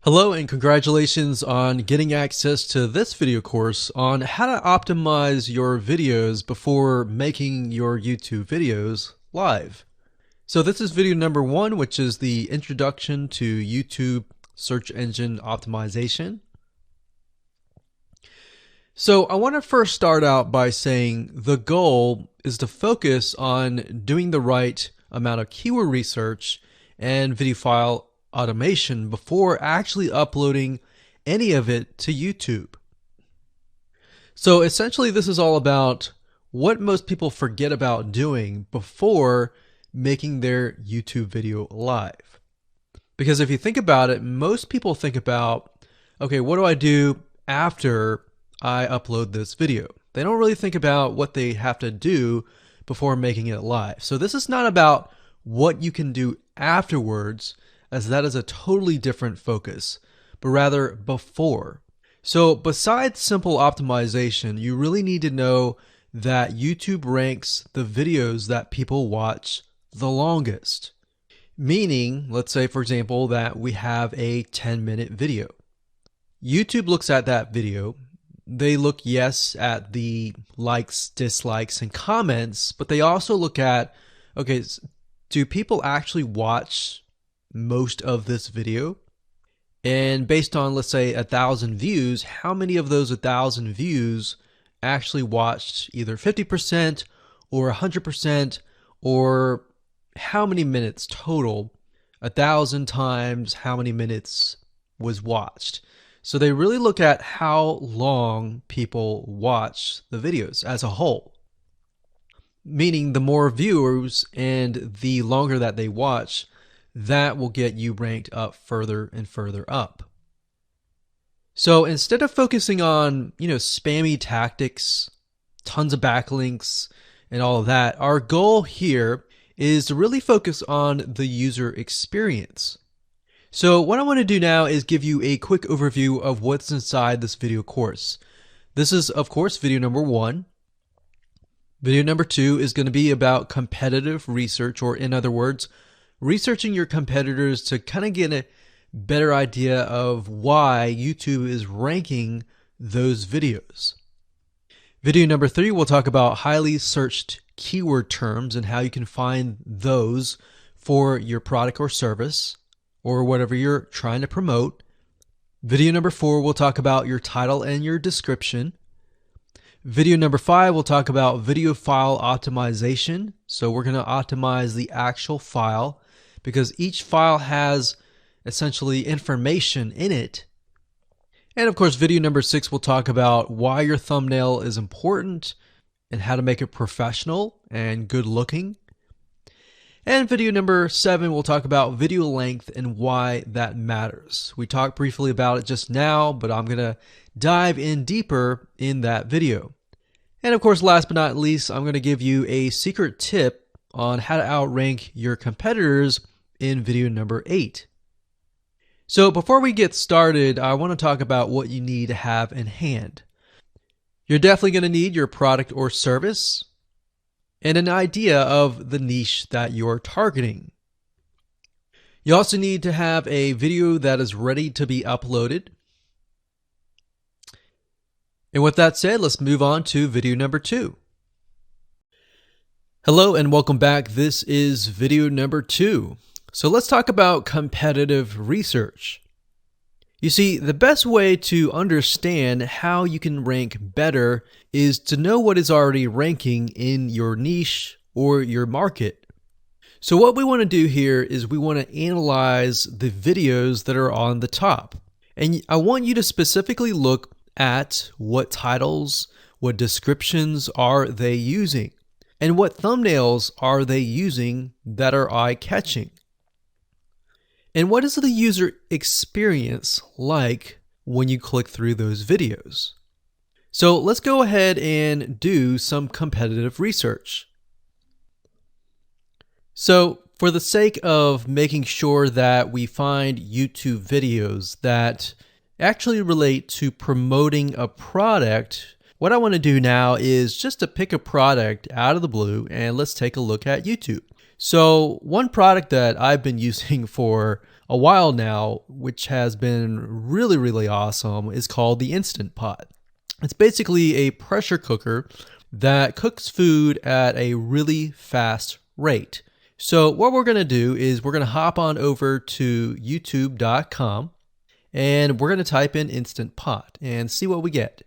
Hello and congratulations on getting access to this video course on how to optimize your videos before making your YouTube videos live. So this is video number 1, which is the introduction to YouTube search engine optimization. So I want to first start out by saying the goal is to focus on doing the right amount of keyword research and video file automation before actually uploading any of it to YouTube. So essentially this is all about what most people forget about doing before making their YouTube video live. Because if you think about it, most people think about, okay, what do I do after I upload this video? They don't really think about what they have to do before making it live. So this is not about what you can do afterwards, as that is a totally different focus, but rather before. So besides simple optimization, you really need to know that YouTube ranks the videos that people watch the longest. Meaning, let's say for example that we have a 10-minute video. YouTube looks at that video. They look, yes, at the likes, dislikes, and comments, but they also look at, okay, do people actually watch most of this video? And based on, let's say, 1,000 views, how many of those 1,000 views actually watched either 50% or 100%, or how many minutes total? 1,000 times how many minutes was watched. So they really look at how long people watch the videos as a whole. Meaning the more viewers and the longer that they watch, that will get you ranked up further and further up. So instead of focusing on, spammy tactics, tons of backlinks, and all of that, our goal here is to really focus on the user experience. So what I want to do now is give you a quick overview of what's inside this video course. This is, of course, video number 1. Video number 2 is going to be about competitive research, or in other words, researching your competitors to kind of get a better idea of why YouTube is ranking those videos. Video number 3, we'll talk about highly searched keyword terms and how you can find those for your product or service, or whatever you're trying to promote. Video number 4, we'll talk about your title and your description. Video number 5, we'll talk about video file optimization. So we're going to optimize the actual file because each file has essentially information in it. And of course, video number 6, we'll talk about why your thumbnail is important and how to make it professional and good looking. And video number 7, we'll talk about video length and why that matters. We talked briefly about it just now, but I'm going to dive in deeper in that video. And of course, last but not least, I'm going to give you a secret tip on how to outrank your competitors in video number 8. So before we get started, I want to talk about what you need to have in hand. You're definitely going to need your product or service and an idea of the niche that you're targeting. You also need to have a video that is ready to be uploaded. And with that said, let's move on to video number 2. Hello and welcome back. This is video number 2. So let's talk about competitive research. You see, the best way to understand how you can rank better is to know what is already ranking in your niche or your market. So what we want to do here is we want to analyze the videos that are on the top. And I want you to specifically look at what titles, what descriptions are they using, and what thumbnails are they using that are eye-catching. And what is the user experience like when you click through those videos? So let's go ahead and do some competitive research. So for the sake of making sure that we find YouTube videos that actually relate to promoting a product, what I want to do now is just to pick a product out of the blue and let's take a look at YouTube. So one product that I've been using for a while now, which has been really, really awesome, is called the Instant Pot. It's basically a pressure cooker that cooks food at a really fast rate. So what we're going to do is we're going to hop on over to youtube.com and we're going to type in Instant Pot and see what we get.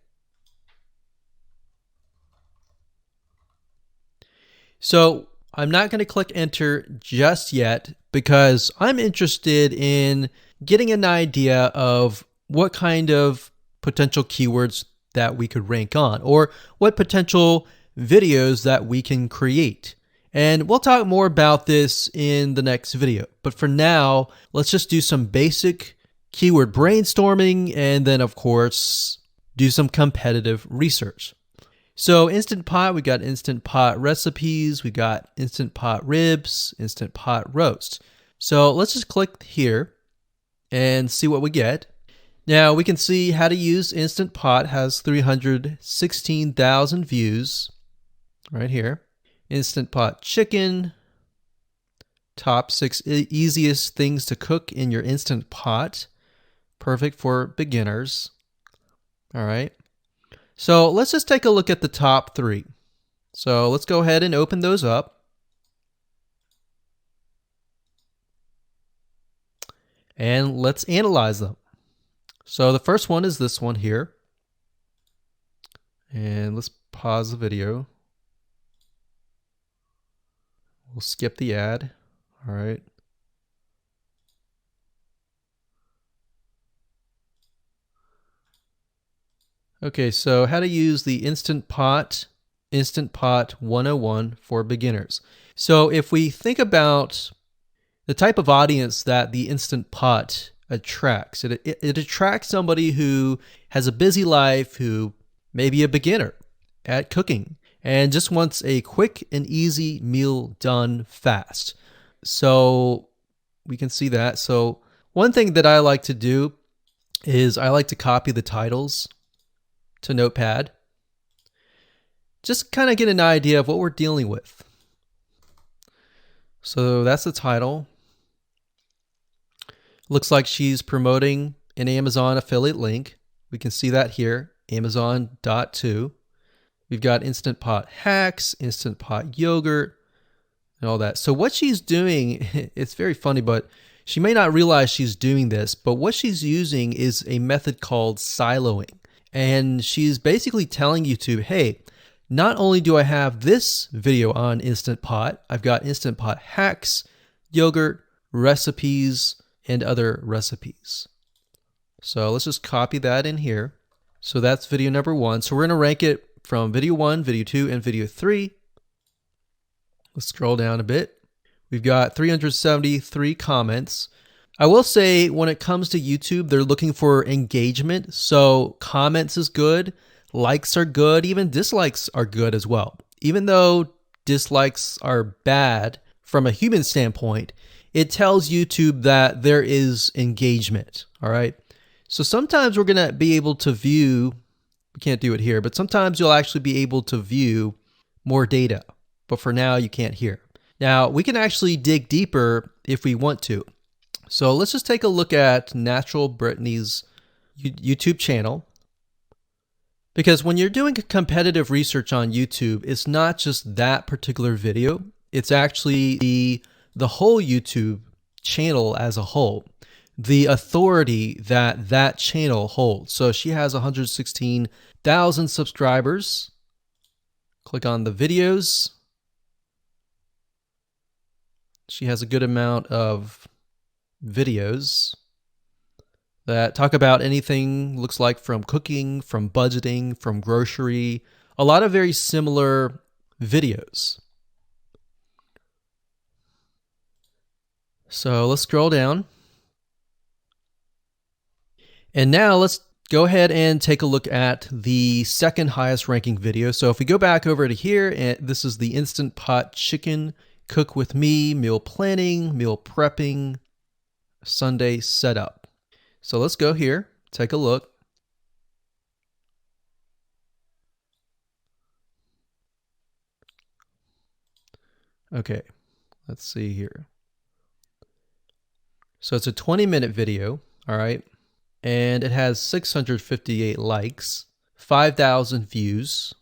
So I'm not going to click enter just yet because I'm interested in getting an idea of what kind of potential keywords that we could rank on, or what potential videos that we can create. And we'll talk more about this in the next video. But for now, let's just do some basic keyword brainstorming and then, of course, do some competitive research. So Instant Pot, we got Instant Pot recipes, we got Instant Pot ribs, Instant Pot roast. So let's just click here and see what we get. Now we can see how to use Instant Pot has 316,000 views right here. Instant Pot chicken, top 6 easiest things to cook in your Instant Pot. Perfect for beginners. All right. So let's just take a look at the top 3. So let's go ahead and open those up. And let's analyze them. So the first one is this one here. And let's pause the video. We'll skip the ad. All right. Okay, so how to use the Instant Pot 101 for beginners. So if we think about the type of audience that the Instant Pot attracts, it attracts somebody who has a busy life, who may be a beginner at cooking and just wants a quick and easy meal done fast. So we can see that. So one thing that I like to do is I like to copy the titles to Notepad. Just kind of get an idea of what we're dealing with. So that's the title. Looks like she's promoting an Amazon affiliate link. We can see that here, Amazon.to. We've got Instant Pot hacks, Instant Pot yogurt, and all that. So what she's doing, it's very funny, but she may not realize she's doing this, but what she's using is a method called siloing. And she's basically telling YouTube, hey, not only do I have this video on Instant Pot, I've got Instant Pot hacks, yogurt, recipes, and other recipes. So let's just copy that in here. So that's video number 1. So we're going to rank it from video 1, video 2, and video 3. Let's scroll down a bit. We've got 373 comments. I will say when it comes to YouTube, they're looking for engagement. So comments is good, likes are good, even dislikes are good as well. Even though dislikes are bad from a human standpoint, it tells YouTube that there is engagement. All right. So sometimes we're going to be able to view, we can't do it here, but sometimes you'll actually be able to view more data. But for now, you can't hear. Now, we can actually dig deeper if we want to. So let's just take a look at Natural Brittany's YouTube channel. Because when you're doing competitive research on YouTube, it's not just that particular video. It's actually the whole YouTube channel as a whole, the authority that that channel holds. So she has 116,000 subscribers. Click on the videos. She has a good amount of videos that talk about anything, looks like from cooking, from budgeting, from grocery, a lot of very similar videos. So let's scroll down. And now let's go ahead and take a look at the second highest ranking video. So if we go back over to here, and this is the Instant Pot chicken, cook with me, meal planning, meal prepping, Sunday setup. So let's go here, take a look. Okay, let's see here. So it's a 20-minute video, all right? And it has 658 likes, 5,000 views.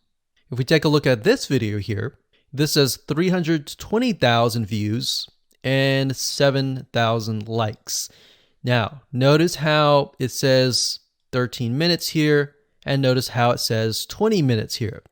If we take a look at this video here, this has 320,000 views and 7,000 likes. Now, notice how it says 13 minutes here, and notice how it says 20 minutes here.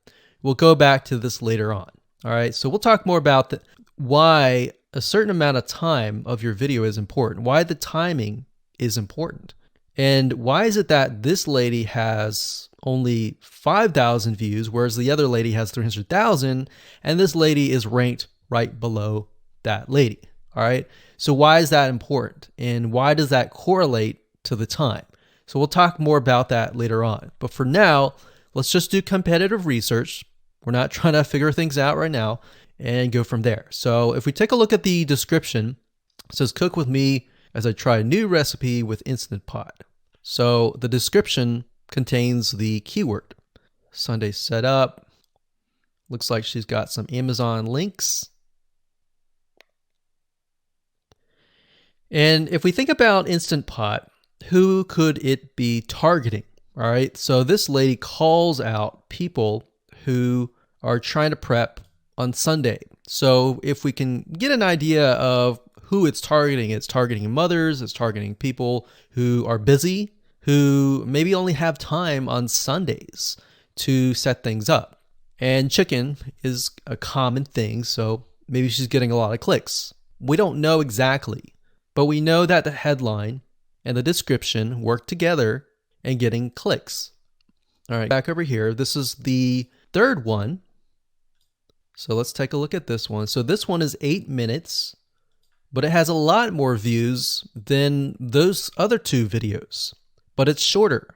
We'll go back to this later on. All right, so we'll talk more about why a certain amount of time of your video is important, why the timing is important. And why is it that this lady has only 5,000 views, whereas the other lady has 300,000, and this lady is ranked right below that lady? All right, so why is that important? And why does that correlate to the time? So we'll talk more about that later on. But for now, let's just do competitive research. We're not trying to figure things out right now, and go from there. So if we take a look at the description, it says cook with me as I try a new recipe with Instant Pot. So the description contains the keyword. Sunday setup. Looks like she's got some Amazon links. And if we think about Instant Pot, who could it be targeting? All right, so this lady calls out people who are trying to prep on Sunday. So if we can get an idea of who it's targeting mothers, it's targeting people who are busy, who maybe only have time on Sundays to set things up. And chicken is a common thing, so maybe she's getting a lot of clicks. We don't know exactly, but we know that the headline and the description work together and getting clicks. All right, back over here, this is the third one. So let's take a look at this one. So this one is 8 minutes, but it has a lot more views than those other two videos, but it's shorter.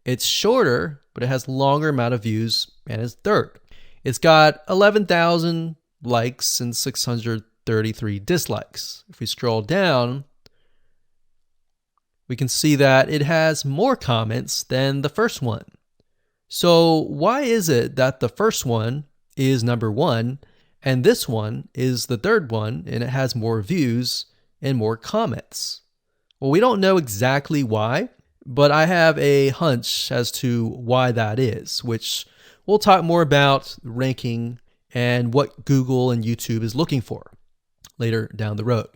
It's shorter, but it has longer amount of views and it's third. It's got 11,000 likes and 633 dislikes. If we scroll down, we can see that it has more comments than the first one. So why is it that the first one is number one and this one is the third one and it has more views and more comments? Well, we don't know exactly why, but I have a hunch as to why that is, which we'll talk more about ranking and what Google and YouTube is looking for later down the road.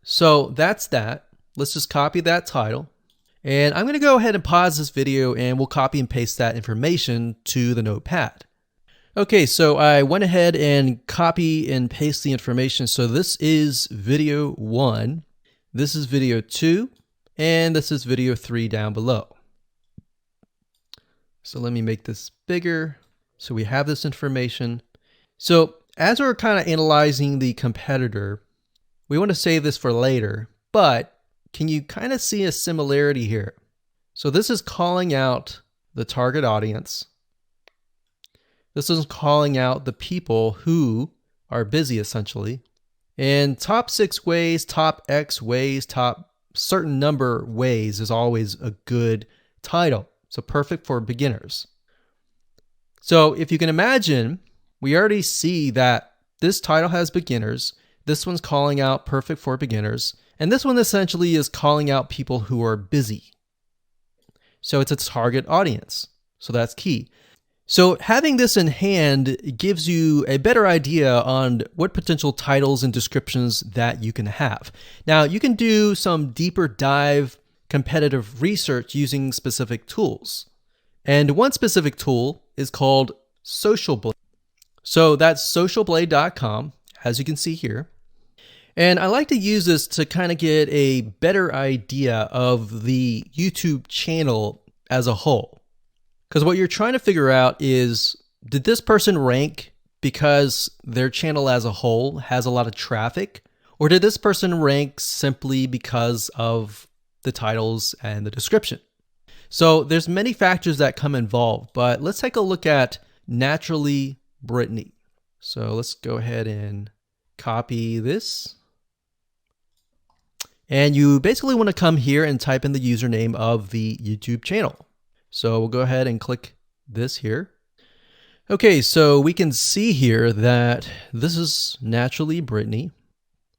So that's that. Let's just copy that title. And I'm going to go ahead and pause this video and we'll copy and paste that information to the notepad. Okay, so I went ahead and copy and paste the information. So this is video 1, this is video 2, and this is video 3 down below. So let me make this bigger. So we have this information. So as we're kind of analyzing the competitor, we want to save this for later, but can you kind of see a similarity here? So this is calling out the target audience. This is calling out the people who are busy, essentially. And top 6 ways, top X ways, top certain number ways is always a good title. So perfect for beginners. So if you can imagine, we already see that this title has beginners. This one's calling out perfect for beginners. And this one essentially is calling out people who are busy. So it's a target audience. So that's key. So having this in hand gives you a better idea on what potential titles and descriptions that you can have. Now, you can do some deeper dive competitive research using specific tools. And one specific tool is called Social Blade. So that's socialblade.com, as you can see here. And I like to use this to kind of get a better idea of the YouTube channel as a whole. Because what you're trying to figure out is, did this person rank because their channel as a whole has a lot of traffic? Or did this person rank simply because of the titles and the description? So there's many factors that come involved, but let's take a look at Naturally Brittany. So let's go ahead and copy this. And you basically want to come here and type in the username of the YouTube channel. So we'll go ahead and click this here. Okay, so we can see here that this is Naturally Brittany,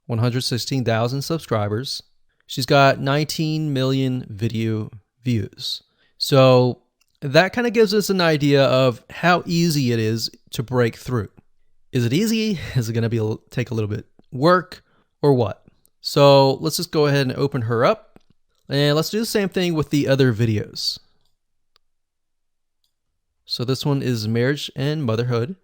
116,000 subscribers. She's got 19 million video views. So that kind of gives us an idea of how easy it is to break through. Is it easy? Is it going to take a little bit work or what? So let's just go ahead and open her up, and let's do the same thing with the other videos. So this one is marriage and motherhood.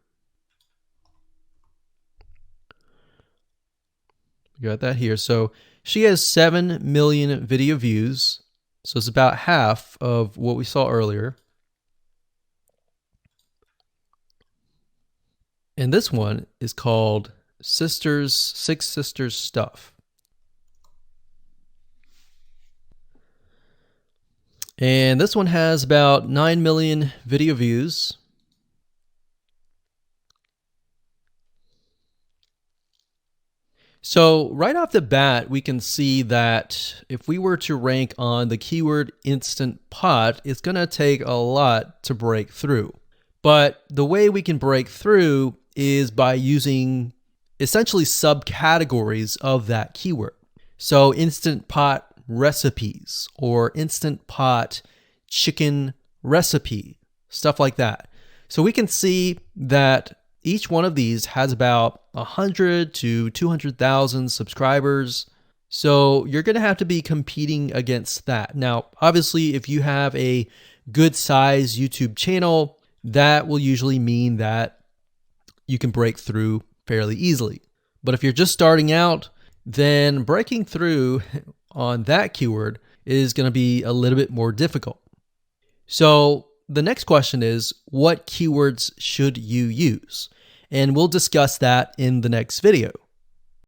We got that here. So she has 7 million video views. So it's about half of what we saw earlier. And this one is called Six Sisters Stuff. And this one has about 9 million video views. So right off the bat, we can see that if we were to rank on the keyword Instant Pot, it's going to take a lot to break through. But the way we can break through is by using essentially subcategories of that keyword. So Instant Pot recipes or Instant Pot chicken recipe, stuff like that. So we can see that each one of these has about 100 to 200,000 subscribers. So you're going to have to be competing against that. Now, obviously, if you have a good size YouTube channel, that will usually mean that you can break through fairly easily. But if you're just starting out, then breaking through on that keyword is going to be a little bit more difficult. So the next question is, what keywords should you use? And we'll discuss that in the next video.